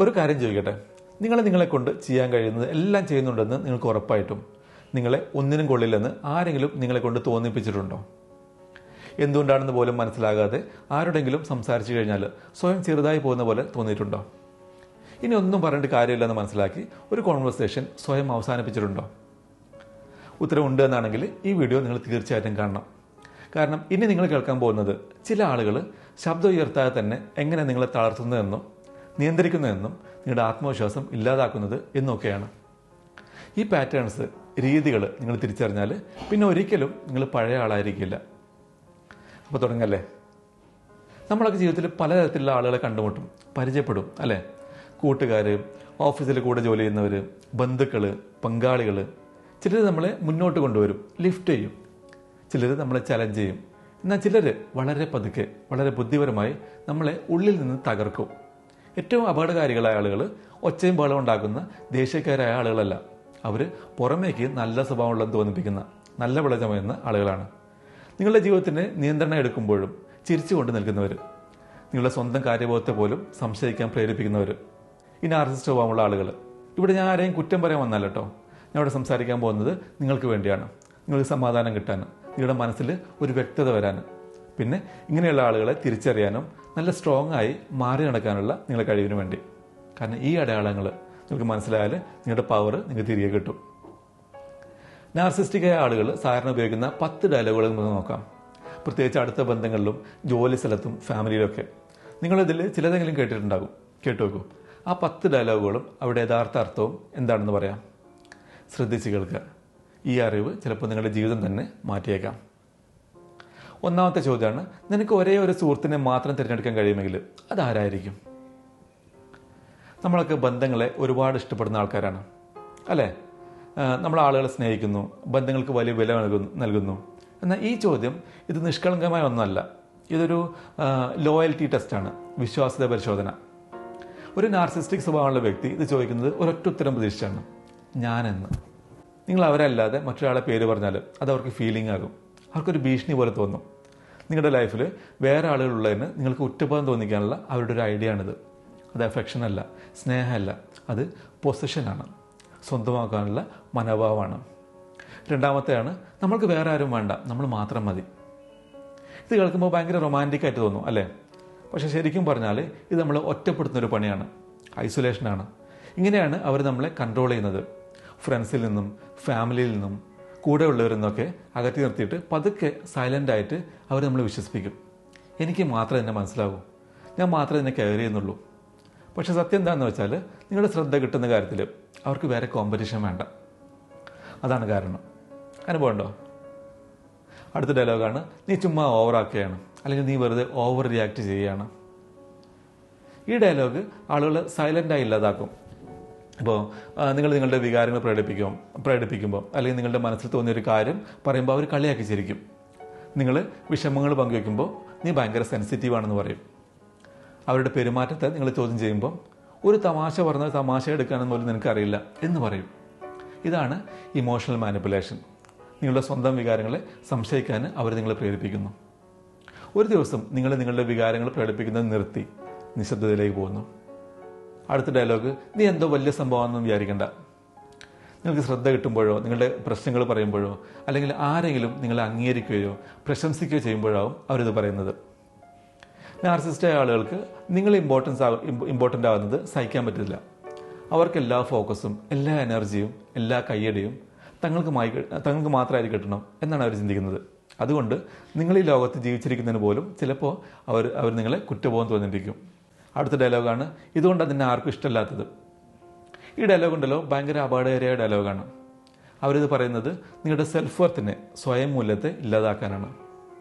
ഒരു കാര്യം ചോദിക്കട്ടെ, നിങ്ങളെ കൊണ്ട് ചെയ്യാൻ കഴിയുന്നത് എല്ലാം ചെയ്യുന്നുണ്ടെന്ന് നിങ്ങൾക്ക് ഉറപ്പായിട്ടും നിങ്ങളെ ഒന്നിനും കൊള്ളില്ലെന്ന് ആരെങ്കിലും നിങ്ങളെ കൊണ്ട് തോന്നിപ്പിച്ചിട്ടുണ്ടോ? എന്തുകൊണ്ടാണെന്ന് പോലും മനസ്സിലാകാതെ ആരോടെങ്കിലും സംസാരിച്ചു കഴിഞ്ഞാൽ സ്വയം ചെറുതായി പോകുന്ന പോലെ തോന്നിയിട്ടുണ്ടോ? ഇനി ഒന്നും പറഞ്ഞിട്ട് കാര്യമില്ലെന്ന് മനസ്സിലാക്കി ഒരു കോൺവെർസേഷൻ സ്വയം അവസാനിപ്പിച്ചിട്ടുണ്ടോ? ഉത്തരവുണ്ട് എന്നാണെങ്കിൽ ഈ വീഡിയോ നിങ്ങൾ തീർച്ചയായിട്ടും കാണണം. കാരണം ഇനി നിങ്ങൾ കേൾക്കാൻ പോകുന്നത് ചില ആളുകൾ ശബ്ദം ഉയർത്താതെ തന്നെ എങ്ങനെ നിങ്ങളെ തളർത്തുന്നതെന്നും നിയന്ത്രിക്കുന്നതെന്നും നിങ്ങളുടെ ആത്മവിശ്വാസം ഇല്ലാതാക്കുന്നത് എന്നൊക്കെയാണ്. ഈ പാറ്റേൺസ്, രീതികൾ നിങ്ങൾ തിരിച്ചറിഞ്ഞാൽ പിന്നെ ഒരിക്കലും നിങ്ങൾ പഴയ ആളായിരിക്കില്ല. അപ്പോൾ തുടങ്ങല്ലേ. നമ്മളൊക്കെ ജീവിതത്തിൽ പലതരത്തിലുള്ള ആളുകളെ കണ്ടുമുട്ടും, പരിചയപ്പെടും അല്ലേ? കൂട്ടുകാർ, ഓഫീസിൽ കൂടെ ജോലി ചെയ്യുന്നവർ, ബന്ധുക്കൾ, പങ്കാളികൾ. ചിലർ നമ്മളെ മുന്നോട്ട് കൊണ്ടുവരും, ലിഫ്റ്റ് ചെയ്യും. ചിലർ നമ്മളെ ചലഞ്ച് ചെയ്യും. എന്നാൽ ചിലർ വളരെ പതുക്കെ, വളരെ ബുദ്ധിപരമായി നമ്മളെ ഉള്ളിൽ നിന്ന് തകർക്കും. ഏറ്റവും അപകടകാരികളായ ആളുകൾ ഒച്ചയും ബഹളം ഉണ്ടാക്കുന്ന ദേഷ്യക്കാരായ ആളുകളല്ല. അവർ പുറമേക്ക് നല്ല സ്വഭാവമുള്ളതെന്ന് തോന്നിപ്പിക്കുന്ന, നല്ല വിളച്ചമയുന്ന ആളുകളാണ്. നിങ്ങളുടെ ജീവിതത്തിന് നിയന്ത്രണം എടുക്കുമ്പോഴും ചിരിച്ചുകൊണ്ട് നിൽക്കുന്നവർ, നിങ്ങളുടെ സ്വന്തം കാര്യബോധത്തെ പോലും സംശയിക്കാൻ പ്രേരിപ്പിക്കുന്നവർ, ഈ നാർസിസിസ്റ്റ് സ്വഭാവമുള്ള ആളുകൾ. ഇവിടെ ഞാൻ ആരെയും കുറ്റം പറയാൻ വന്നല്ല കേട്ടോ. ഞാൻ ഇവിടെ സംസാരിക്കാൻ പോകുന്നത് നിങ്ങൾക്ക് വേണ്ടിയാണ്. നിങ്ങൾക്ക് സമാധാനം കിട്ടാൻ, നിങ്ങളുടെ മനസ്സിൽ ഒരു വ്യക്തത വരാൻ, പിന്നെ ഇങ്ങനെയുള്ള ആളുകളെ തിരിച്ചറിയാനും നല്ല സ്ട്രോങ് ആയി മാറി നടക്കാനുള്ള നിങ്ങളുടെ കഴിവിന് വേണ്ടി. കാരണം ഈ അടയാളങ്ങൾ നിങ്ങൾക്ക് മനസ്സിലായാൽ നിങ്ങളുടെ പവർ നിങ്ങൾക്ക് തിരികെ കിട്ടും. നാർസിസ്റ്റിക്കായ ആളുകൾ സാധാരണ ഉപയോഗിക്കുന്ന 10 ഡയലോഗുകൾ നമുക്ക് നോക്കാം. പ്രത്യേകിച്ച് അടുത്ത ബന്ധങ്ങളിലും ജോലി സ്ഥലത്തും ഫാമിലിയിലൊക്കെ നിങ്ങളിതിൽ ചിലതെങ്കിലും കേട്ടിട്ടുണ്ടാകും. കേട്ടു നോക്കൂ. ആ 10 ഡയലോഗുകളും അവിടെ യഥാർത്ഥ അർത്ഥവും എന്താണെന്ന് പറയാം. ശ്രദ്ധിച്ച് കേൾക്കുക. ഈ അറിവ് ചിലപ്പോൾ നിങ്ങളുടെ ജീവിതം തന്നെ മാറ്റിയേക്കാം. ഒന്നാമത്തെ ചോദ്യമാണ്, നിനക്ക് ഒരേ ഒരു സുഹൃത്തിനെ മാത്രം തിരഞ്ഞെടുക്കാൻ കഴിയുമെങ്കിൽ അതാരായിരിക്കും? നമ്മളൊക്കെ ബന്ധങ്ങളെ ഒരുപാട് ഇഷ്ടപ്പെടുന്ന ആൾക്കാരാണ് അല്ലേ? നമ്മൾ ആളുകളെ സ്നേഹിക്കുന്നു, ബന്ധങ്ങൾക്ക് വലിയ വില നൽകുന്നു. എന്നാൽ ഈ ചോദ്യം ഇത് നിഷ്കളങ്കമായ ഒന്നല്ല. ഇതൊരു ലോയൽറ്റി ടെസ്റ്റാണ്, വിശ്വാസ്യത പരിശോധന. ഒരു നാർസിസ്റ്റിക് സ്വഭാവമുള്ള വ്യക്തി ഇത് ചോദിക്കുന്നത് ഒരൊറ്റ ഉത്തരം പ്രതീക്ഷിച്ചാണ്, ഞാനെന്ന്. നിങ്ങൾ അവരല്ലാതെ മറ്റൊരാളെ പേര് പറഞ്ഞാൽ അത് അവർക്ക് ഫീലിംഗ് ആകും, അവർക്കൊരു ഭീഷണി പോലെ തോന്നും. നിങ്ങളുടെ ലൈഫിൽ വേറെ ആളുകളുള്ളതിന് നിങ്ങൾക്ക് കുറ്റബോധം തോന്നിക്കാനുള്ള അവരുടെ ഒരു ഐഡിയ ആണിത്. അത് അഫെക്ഷൻ അല്ല, സ്നേഹമല്ല, അത് പൊസഷനാണ്, സ്വന്തമാക്കാനുള്ള മനോഭാവമാണ്. രണ്ടാമത്തെയാണ്, നമ്മൾക്ക് വേറെ ആരും വേണ്ട, നമ്മൾ മാത്രം മതി. ഇത് കേൾക്കുമ്പോൾ ഭയങ്കര റൊമാൻറ്റിക് ആയിട്ട് തോന്നും അല്ലേ? പക്ഷെ ശരിക്കും പറഞ്ഞാൽ ഇത് നമ്മളെ ഒറ്റപ്പെടുത്തുന്നൊരു പണിയാണ്, ഐസൊലേഷനാണ്. ഇങ്ങനെയാണ് അവർ നമ്മളെ കൺട്രോൾ ചെയ്യുന്നത്. ഫ്രണ്ട്സിൽ നിന്നും ഫാമിലിയിൽ നിന്നും കൂടെ ഉള്ളവരിൽ നിന്നൊക്കെ അകറ്റി നിർത്തിയിട്ട് പതുക്കെ സൈലൻ്റായിട്ട് അവർ നമ്മളെ വിശ്വസിപ്പിക്കും. എനിക്ക് മാത്രമേ എന്നെ മനസ്സിലാവൂ, ഞാൻ മാത്രമേ എന്നെ കെയർ ചെയ്യുന്നുള്ളൂ. പക്ഷെ സത്യം എന്താണെന്ന് വെച്ചാൽ നിങ്ങളുടെ ശ്രദ്ധ കിട്ടുന്ന കാര്യത്തിൽ അവർക്ക് വേറെ കോമ്പറ്റീഷൻ വേണ്ട. അതാണ് കാരണം. അനുഭവം ഉണ്ടോ? അടുത്ത ഡയലോഗാണ്, നീ ചുമ്മാ ഓവറാക്കുകയാണ്, അല്ലെങ്കിൽ നീ വെറുതെ ഓവർ റിയാക്ട് ചെയ്യുകയാണ്. ഈ ഡയലോഗ് ആളുകൾ സൈലൻ്റായി ഇല്ലാതാക്കും. ഇപ്പോൾ നിങ്ങൾ നിങ്ങളുടെ വികാരങ്ങൾ പ്രകടിപ്പിക്കുമ്പോൾ അല്ലെങ്കിൽ നിങ്ങളുടെ മനസ്സിൽ തോന്നിയൊരു കാര്യം പറയുമ്പോൾ അവർ കളിയാക്കി ചിരിക്കും. നിങ്ങൾ വിഷമങ്ങൾ പങ്കുവയ്ക്കുമ്പോൾ നീ ഭയങ്കര സെൻസിറ്റീവാണെന്ന് പറയും. അവരുടെ പെരുമാറ്റത്തെ നിങ്ങൾ ചോദ്യം ചെയ്യുമ്പോൾ ഒരു തമാശ പറഞ്ഞാൽ തമാശ എടുക്കാനെന്ന് പോലും നിനക്കറിയില്ല എന്ന് പറയും. ഇതാണ് ഇമോഷണൽ മാനിപ്പുലേഷൻ. നിങ്ങളുടെ സ്വന്തം വികാരങ്ങളെ സംശയിക്കാൻ അവർ നിങ്ങളെ പ്രേരിപ്പിക്കുന്നു. ഒരു ദിവസം നിങ്ങൾ നിങ്ങളുടെ വികാരങ്ങൾ പ്രകടിപ്പിക്കുന്നത് നിർത്തി നിശബ്ദതയിലേക്ക് പോകുന്നു. അടുത്ത ഡയലോഗ്, നീ എന്തോ വലിയ സംഭവമാണെന്ന് വിചാരിക്കേണ്ട. നിങ്ങൾക്ക് ശ്രദ്ധ കിട്ടുമ്പോഴോ നിങ്ങളുടെ പ്രശ്നങ്ങൾ പറയുമ്പോഴോ അല്ലെങ്കിൽ ആരെങ്കിലും നിങ്ങളെ അംഗീകരിക്കുകയോ പ്രശംസിക്കുകയോ ചെയ്യുമ്പോഴാവും അവരിത് പറയുന്നത്. നാർസിസ്റ്റായ ആളുകൾക്ക് നിങ്ങൾ ഇമ്പോർട്ടൻ്റ് ആകുന്നത് സഹിക്കാൻ പറ്റില്ല. അവർക്ക് എല്ലാ ഫോക്കസും എല്ലാ എനർജിയും എല്ലാ കയ്യടിയും തങ്ങൾക്ക് മാത്രമായി കിട്ടണം എന്നാണ് അവർ ചിന്തിക്കുന്നത്. അതുകൊണ്ട് നിങ്ങൾ ഈ ലോകത്ത് ജീവിച്ചിരിക്കുന്നതിന് പോലും ചിലപ്പോൾ അവർ നിങ്ങളെ കുറ്റബോധം തോന്നിപ്പിക്കും. അടുത്ത ഡയലോഗാണ്, ഇതുകൊണ്ടാണ് നിന്നെ ആർക്കും ഇഷ്ടമില്ലാത്തത്. ഈ ഡയലോഗ് ഉണ്ടല്ലോ ഭയങ്കര അപകടകരമായ ഡയലോഗാണ്. അവരിത് പറയുന്നത് നിങ്ങളുടെ സെൽഫ് വർത്തിനെ, സ്വയം മൂല്യത്തെ ഇല്ലാതാക്കാനാണ്.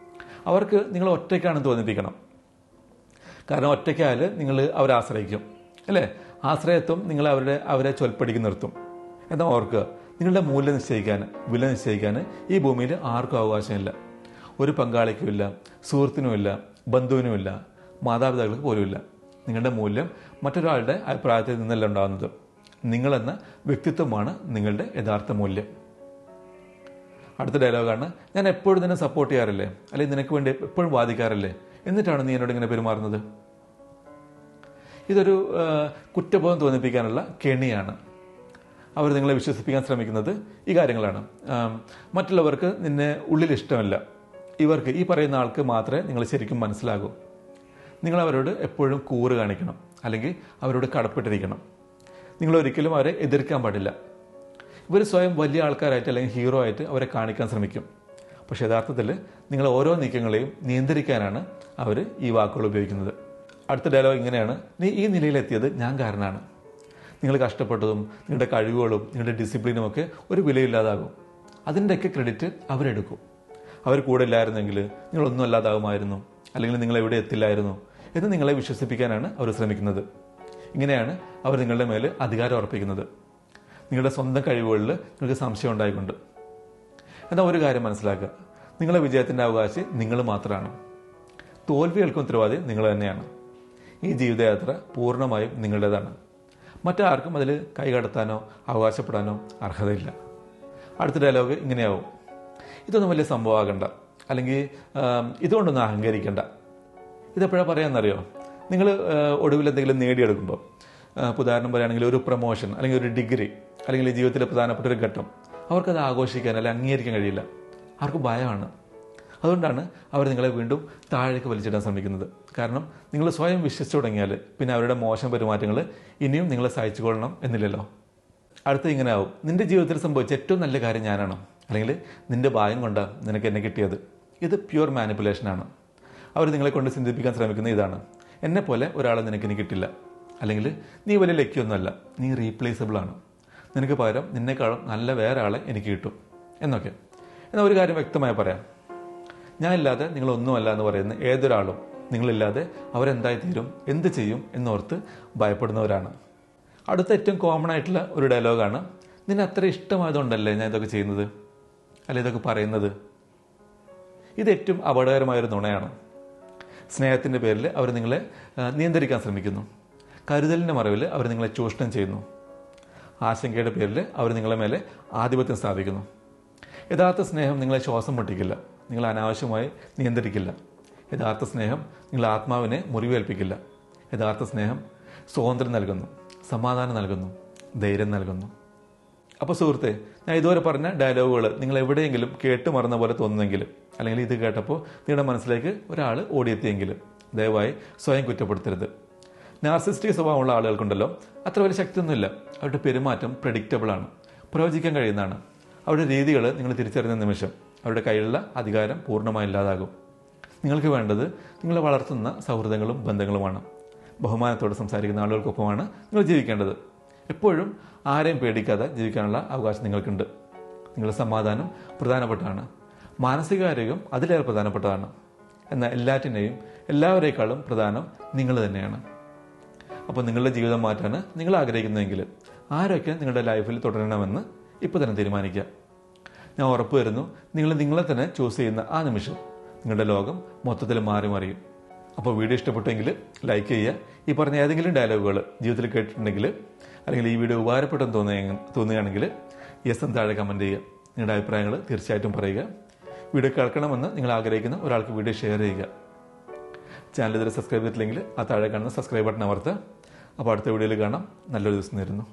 അവർക്ക് നിങ്ങൾ ഒറ്റയ്ക്കാണെന്ന് തോന്നിപ്പിക്കണം. കാരണം ഒറ്റയ്ക്കായാൽ നിങ്ങൾ അവരെ ആശ്രയിക്കും അല്ലേ? ആശ്രയത്വം നിങ്ങൾ അവരെ ചൊൽപ്പടിക്ക് നിർത്തും. എന്നാൽ ഓർക്കുക, നിങ്ങളുടെ മൂല്യം നിശ്ചയിക്കാൻ, വില നിശ്ചയിക്കാൻ ഈ ഭൂമിയിൽ ആർക്കും അവകാശമില്ല. ഒരു പങ്കാളിക്കുമില്ല, സുഹൃത്തിനുമില്ല, ബന്ധുവിനുമില്ല, മാതാപിതാക്കൾക്ക് പോലുമില്ല. നിങ്ങളുടെ മൂല്യം മറ്റൊരാളുടെ അഭിപ്രായത്തിൽ നിന്നല്ല ഉണ്ടാകുന്നത്. നിങ്ങളെന്ന വ്യക്തിത്വമാണ് നിങ്ങളുടെ യഥാർത്ഥ മൂല്യം. അടുത്ത ഡയലോഗാണ്, ഞാൻ എപ്പോഴും നിന്നെ സപ്പോർട്ട് ചെയ്യാറില്ലേ, അല്ലെങ്കിൽ നിനക്ക് വേണ്ടി എപ്പോഴും വാദിക്കാറില്ലേ, എന്നിട്ടാണ് നീ എന്നോട് ഇങ്ങനെ പെരുമാറുന്നത്. ഇതൊരു കുറ്റബോധം തോന്നിപ്പിക്കാനുള്ള കെണിയാണ്. അവർ നിങ്ങളെ വിശ്വസിപ്പിക്കാൻ ശ്രമിക്കുന്നത് ഈ കാര്യങ്ങളാണ്. മറ്റുള്ളവർക്ക് നിന്നെ ഉള്ളിൽ ഇഷ്ടമല്ല, ഇവർക്ക്, ഈ പറയുന്ന ആൾക്ക് മാത്രമേ നിങ്ങൾ ശരിക്കും മനസ്സിലാകൂ. നിങ്ങൾ അവരോട് എപ്പോഴും കൂറ് കാണിക്കണം, അല്ലെങ്കിൽ അവരോട് കടപ്പെട്ടിരിക്കണം. നിങ്ങൾ ഒരിക്കലും അവരെ എതിർക്കാൻ പാടില്ല. ഇവർ സ്വയം വലിയ ആൾക്കാരായിട്ട് അല്ലെങ്കിൽ ഹീറോ ആയിട്ട് അവരെ കാണിക്കാൻ ശ്രമിക്കും. പക്ഷേ യഥാർത്ഥത്തിൽ നിങ്ങൾ ഓരോ നീക്കങ്ങളെയും നിയന്ത്രിക്കാനാണ് അവർ ഈ വാക്കുകൾ ഉപയോഗിക്കുന്നത്. അടുത്ത ഡയലോഗ് ഇങ്ങനെയാണ്: നീ ഈ നിലയിലെത്തിയത് ഞാൻ കാരണമാണ്. നിങ്ങൾ കഷ്ടപ്പെട്ടതും നിങ്ങളുടെ കഴിവുകളും നിങ്ങളുടെ ഡിസിപ്ലിനും ഒക്കെ ഒരു വിലയില്ലാതാകും. അതിൻ്റെയൊക്കെ ക്രെഡിറ്റ് അവരെടുക്കും. അവർ കൂടെ ഇല്ലായിരുന്നെങ്കിൽ നിങ്ങളൊന്നും അല്ലാതാകുമായിരുന്നു, അല്ലെങ്കിൽ നിങ്ങൾ എവിടെ എത്തില്ലായിരുന്നു എന്ന് നിങ്ങളെ വിശ്വസിപ്പിക്കാനാണ് അവർ ശ്രമിക്കുന്നത്. ഇങ്ങനെയാണ് അവർ നിങ്ങളുടെ മേൽ അധികാരം ഉറപ്പിക്കുന്നത്, നിങ്ങളുടെ സ്വന്തം കഴിവുകളിൽ നിങ്ങൾക്ക് സംശയം ഉണ്ടായിക്കൊണ്ട്. എന്നാൽ ഒരു കാര്യം മനസ്സിലാക്കുക, നിങ്ങളുടെ വിജയത്തിൻ്റെ അവകാശി നിങ്ങൾ മാത്രമാണ്. തോൽവികൾക്കും ഉത്തരവാദി നിങ്ങൾ തന്നെയാണ്. ഈ ജീവിതയാത്ര പൂർണ്ണമായും നിങ്ങളുടേതാണ്. മറ്റാർക്കും അതിൽ കൈകടത്താനോ അവകാശപ്പെടാനോ അർഹതയില്ല. അടുത്ത ഡയലോഗ് ഇങ്ങനെയാവും: ഇതൊന്നും വലിയ സംഭവമാകണ്ട, അല്ലെങ്കിൽ ഇതുകൊണ്ടൊന്നും അഹങ്കരിക്കണ്ട. ഇതെപ്പോഴാണ് പറയാമെന്നറിയോ? നിങ്ങൾ ഒടുവിൽ എന്തെങ്കിലും നേടിയെടുക്കുമ്പോൾ, ഉദാഹരണം പറയുകയാണെങ്കിൽ ഒരു പ്രൊമോഷൻ, അല്ലെങ്കിൽ ഒരു ഡിഗ്രി, അല്ലെങ്കിൽ ജീവിതത്തിലെ പ്രധാനപ്പെട്ട ഒരു ഘട്ടം, അവർക്കത് ആഘോഷിക്കാൻ അല്ലെങ്കിൽ അംഗീകരിക്കാൻ കഴിയില്ല. അവർക്ക് ഭയമാണ്. അതുകൊണ്ടാണ് അവർ നിങ്ങളെ വീണ്ടും താഴേക്ക് വലിച്ചിടാൻ ശ്രമിക്കുന്നത്. കാരണം നിങ്ങൾ സ്വയം വിശ്വസിച്ചു തുടങ്ങിയാൽ പിന്നെ അവരുടെ മോശം പെരുമാറ്റങ്ങൾ ഇനിയും നിങ്ങളെ സഹിച്ചുകൊള്ളണം എന്നില്ലല്ലോ. അടുത്ത് ഇങ്ങനെ ആവും: നിന്റെ ജീവിതത്തിൽ സംഭവിച്ച ഏറ്റവും നല്ല കാര്യം ഞാനാണ്, അല്ലെങ്കിൽ നിന്റെ ഭയം കൊണ്ടാണ് നിനക്ക് എന്നെ കിട്ടിയത്. ഇത് പ്യുവർ മാനിപ്പുലേഷനാണ്. അവർ നിങ്ങളെ കൊണ്ട് ചിന്തിപ്പിക്കാൻ ശ്രമിക്കുന്നത് ഇതാണ്: എന്നെപ്പോലെ ഒരാളെ നിനക്ക് ഇനി കിട്ടില്ല, അല്ലെങ്കിൽ നീ വലിയ ലക്കിയൊന്നുമല്ല, നീ റീപ്ലേസബിൾ ആണ്, നിനക്ക് പകരം നിന്നെക്കാളും നല്ല വേറെ ആളെ എനിക്ക് കിട്ടും എന്നൊക്കെ. എന്നാൽ ഒരു കാര്യം വ്യക്തമായി പറയാം: ഞാനില്ലാതെ നിങ്ങളൊന്നുമല്ല എന്ന് പറയുന്ന ഏതൊരാളും നിങ്ങളില്ലാതെ അവരെന്തായി തീരും, എന്ത് ചെയ്യും എന്നോർത്ത് ഭയപ്പെടുന്നവരാണ്. അടുത്ത ഏറ്റവും കോമൺ ആയിട്ടുള്ള ഒരു ഡയലോഗാണ്: നിന്നെ അത്ര ഇഷ്ടമായതുകൊണ്ടല്ലേ ഞാൻ ഇതൊക്കെ ചെയ്യുന്നത്, അല്ലെ ഇതൊക്കെ പറയുന്നത്. ഇത് ഏറ്റവും അപകടകരമായൊരു നുണയാണ്. സ്നേഹത്തിൻ്റെ പേരിൽ അവർ നിങ്ങളെ നിയന്ത്രിക്കാൻ ശ്രമിക്കുന്നു. കരുതലിൻ്റെ മറവിൽ അവർ നിങ്ങളെ ചൂഷണം ചെയ്യുന്നു. ആശങ്കയുടെ പേരിൽ അവർ നിങ്ങളെ മേലെ ആധിപത്യം സ്ഥാപിക്കുന്നു. യഥാർത്ഥ സ്നേഹം നിങ്ങളെ ശ്വാസം മുട്ടിക്കില്ല, നിങ്ങൾ അനാവശ്യമായി നിയന്ത്രിക്കില്ല. യഥാർത്ഥ സ്നേഹം നിങ്ങളുടെ ആത്മാവിനെ മുറിവേൽപ്പിക്കില്ല. യഥാർത്ഥ സ്നേഹം സ്വാതന്ത്ര്യം നൽകുന്നു, സമാധാനം നൽകുന്നു, ധൈര്യം നൽകുന്നു. അപ്പോൾ സുഹൃത്തെ, ഞാൻ ഇതുവരെ പറഞ്ഞ ഡയലോഗുകൾ നിങ്ങൾ എവിടെയെങ്കിലും കേട്ട് മറന്ന പോലെ തോന്നുന്നെങ്കിൽ, അല്ലെങ്കിൽ ഇത് കേട്ടപ്പോൾ നിങ്ങളുടെ മനസ്സിലേക്ക് ഒരാൾ ഓടിയെത്തിയെങ്കിൽ ദയവായി സ്വയം കുറ്റപ്പെടുത്തരുത്. നാർസിസ്റ്റിക് സ്വഭാവമുള്ള ആളുകൾക്കുണ്ടല്ലോ അത്ര വലിയ ശക്തിയൊന്നുമില്ല. അവരുടെ പെരുമാറ്റം പ്രഡിക്റ്റബിളാണ്, പ്രവചിക്കാൻ കഴിയുന്നതാണ്. അവരുടെ രീതികൾ നിങ്ങൾ തിരിച്ചറിയുന്ന നിമിഷം അവരുടെ കയ്യിലുള്ള അധികാരം പൂർണ്ണമായി ഇല്ലാതാകും. നിങ്ങൾക്ക് വേണ്ടത് നിങ്ങളെ വളർത്തുന്ന സൗഹൃദങ്ങളും ബന്ധങ്ങളുമാണ്. ബഹുമാനത്തോടെ സംസാരിക്കുന്ന ആളുകൾക്കൊപ്പമാണ് നിങ്ങൾ ജീവിക്കേണ്ടത്. എപ്പോഴും ആരെയും പേടിക്കാതെ ജീവിക്കാനുള്ള അവകാശം നിങ്ങൾക്കുണ്ട്. നിങ്ങളുടെ സമാധാനം പ്രധാനപ്പെട്ടതാണ്, മാനസികാരോഗ്യം അതിലേറെ പ്രധാനപ്പെട്ടതാണ്. എന്നാൽ എല്ലാറ്റിനെയും എല്ലാവരേക്കാളും പ്രധാനം നിങ്ങൾ തന്നെയാണ്. അപ്പോൾ നിങ്ങളുടെ ജീവിതം മാറ്റാൻ നിങ്ങൾ ആഗ്രഹിക്കുന്നതെങ്കിൽ ആരൊക്കെ നിങ്ങളുടെ ലൈഫിൽ തുടരണമെന്ന് ഇപ്പോൾ തന്നെ തീരുമാനിക്കുക. ഞാൻ ഉറപ്പ് വരുന്നു, നിങ്ങൾ നിങ്ങളെ തന്നെ ചൂസ് ചെയ്യുന്ന ആ നിമിഷം നിങ്ങളുടെ ലോകം മൊത്തത്തിൽ മാറി മറിയും. അപ്പോൾ വീഡിയോ ഇഷ്ടപ്പെട്ടെങ്കിൽ ലൈക്ക് ചെയ്യുക. ഈ പറഞ്ഞ ഏതെങ്കിലും ഡയലോഗുകൾ ജീവിതത്തിൽ കേട്ടിട്ടുണ്ടെങ്കിൽ, അല്ലെങ്കിൽ ഈ വീഡിയോ ഉപകാരപ്പെട്ടെന്ന് തോന്നുകയാണെങ്കിൽ യെസ് എന്ന് താഴെ കമൻറ്റ് ചെയ്യുക. നിങ്ങളുടെ അഭിപ്രായങ്ങൾ തീർച്ചയായിട്ടും പറയുക. വീഡിയോ കേൾക്കണമെന്ന് നിങ്ങൾ ആഗ്രഹിക്കുന്ന ഒരാൾക്ക് വീഡിയോ ഷെയർ ചെയ്യുക. ചാനൽ ഇതുവരെ സബ്സ്ക്രൈബ് ചെയ്തിട്ടില്ലെങ്കിൽ ആ താഴെ കാണുന്ന സബ്സ്ക്രൈബ് ബട്ടൺ അമർത്തുക. അപ്പോൾ അടുത്ത വീഡിയോയിൽ കാണാം. നല്ലൊരു ദിവസം നേരുന്നു.